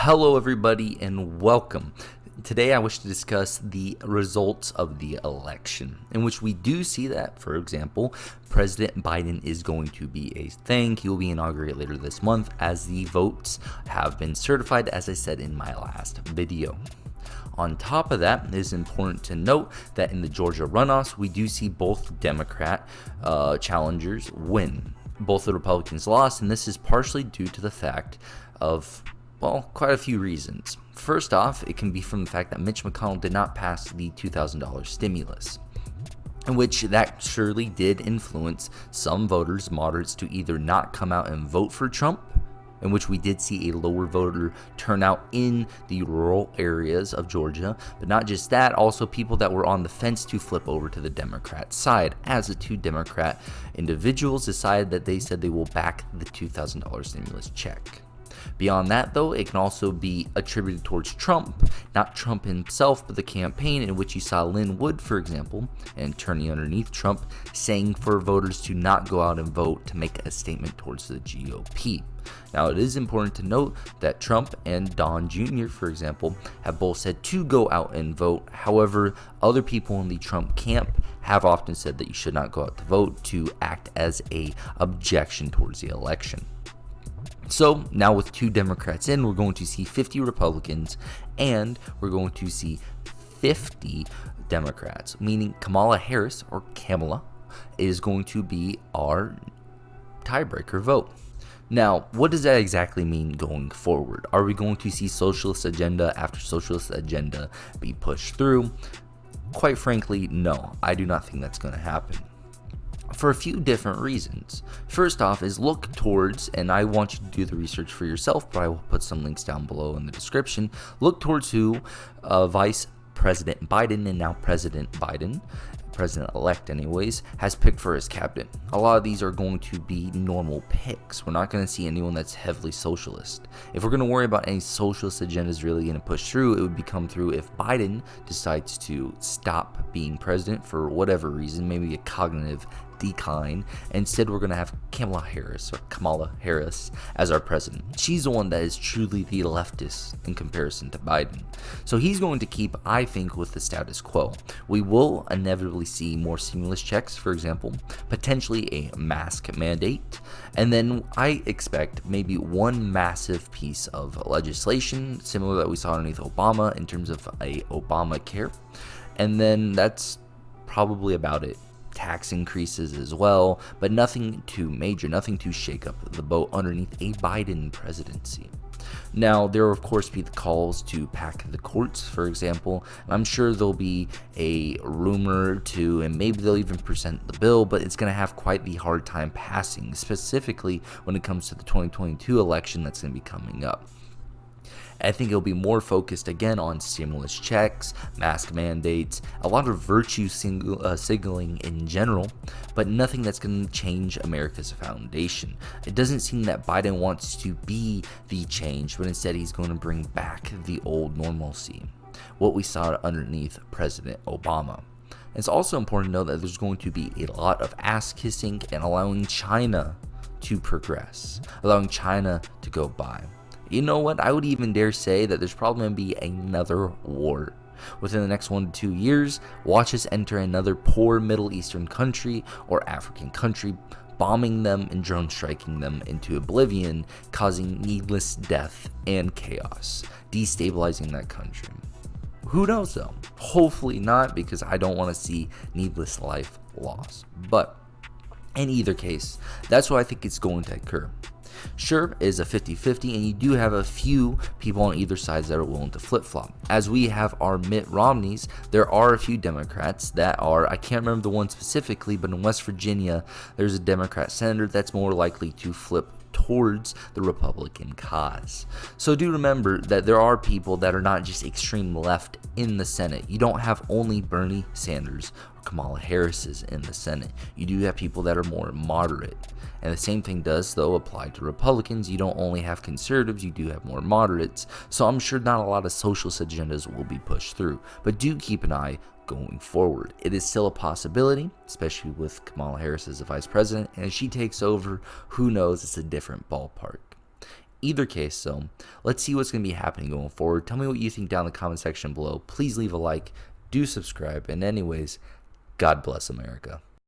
Hello, everybody, and welcome. Today, I wish to discuss the results of the election, in which we do see that, for example, President Biden is going to be a thing. He will be inaugurated later this month, as the votes have been certified, as I said in my last video. On top of that, it is important to note that in the Georgia runoffs, we do see both Democrat challengers win. Both the Republicans lost, and this is partially due to the fact of, well, quite a few reasons. First off, it can be from the fact that Mitch McConnell did not pass the $2,000 stimulus, in which that surely did influence some voters, moderates, to either not come out and vote for Trump, in which we did see a lower voter turnout in the rural areas of Georgia. But not just that, also people that were on the fence to flip over to the Democrat side, as the two Democrat individuals decided that they said they will back the $2,000 stimulus check. Beyond that, though, it can also be attributed towards Trump, not Trump himself, but the campaign, in which you saw Lynn Wood, for example, an attorney underneath Trump, saying for voters to not go out and vote to make a statement towards the GOP. Now, it is important to note that Trump and Don Jr., for example, have both said to go out and vote. However, other people in the Trump camp have often said that you should not go out to vote, to act as a objection towards the election. So now with two Democrats in, we're going to see 50 Republicans and we're going to see 50 Democrats, meaning Kamala Harris, or Kamala, is going to be our tiebreaker vote. Now, what does that exactly mean going forward? Are we going to see socialist agenda after socialist agenda be pushed through? Quite frankly, no. I do not think that's going to happen, for a few different reasons. First off is look towards, and I want you to do the research for yourself, but I will put some links down below in the description. Look towards who Vice President Biden, and now President Biden, President-elect anyways, has picked for his cabinet. A lot of these are going to be normal picks. We're not going to see anyone that's heavily socialist. If we're going to worry about any socialist agendas really going to push through, it would come through if Biden decides to stop being president for whatever reason, maybe a cognitive decline. Instead, we're going to have Kamala Harris as our president. She's the one that is truly the leftist in comparison to Biden. So he's going to keep, I think, with the status quo. We will inevitably see more stimulus checks, for example, potentially a mask mandate, and then I expect maybe one massive piece of legislation similar that we saw underneath Obama in terms of a Obamacare, and then that's probably about it. Tax increases as well, but nothing too major, nothing to shake up the boat underneath a Biden presidency. Now, there will of course be the calls to pack the courts, for example. I'm sure there'll be a rumor to, and maybe they'll even present the bill, but it's going to have quite the hard time passing, specifically when it comes to the 2022 election that's going to be coming up. I think it'll be more focused again on stimulus checks, mask mandates, a lot of virtue signaling in general, but nothing that's going to change America's foundation. It doesn't seem that Biden wants to be the change, but instead he's going to bring back the old normalcy, what we saw underneath President Obama. It's also important to know that there's going to be a lot of ass kissing and allowing China to progress, allowing China to go by. You know what? I would even dare say that there's probably going to be another war within the next 1 to 2 years. Watch us enter another poor Middle Eastern country or African country, bombing them and drone striking them into oblivion, causing needless death and chaos, destabilizing that country. Who knows though? Hopefully not, because I don't want to see needless life loss. But in either case, that's what I think is going to occur. Sure, it is a 50-50, and you do have a few people on either side that are willing to flip-flop. As we have our Mitt Romneys, there are a few Democrats that are, I can't remember the one specifically, but in West Virginia, there's a Democrat senator that's more likely to flip towards the Republican cause. So do remember that there are people that are not just extreme left in the Senate. You don't have only Bernie Sanders or Kamala Harris's in the Senate. You do have people that are more moderate. And the same thing does, though, apply to Republicans. You don't only have conservatives, you do have more moderates. So I'm sure not a lot of socialist agendas will be pushed through. But do keep an eye going forward. It is still a possibility, especially with Kamala Harris as the vice president. And as she takes over, who knows, it's a different ballpark. Either case, so let's see what's going to be happening going forward. Tell me what you think down in the comment section below. Please leave a like, do subscribe, and anyways, God bless America.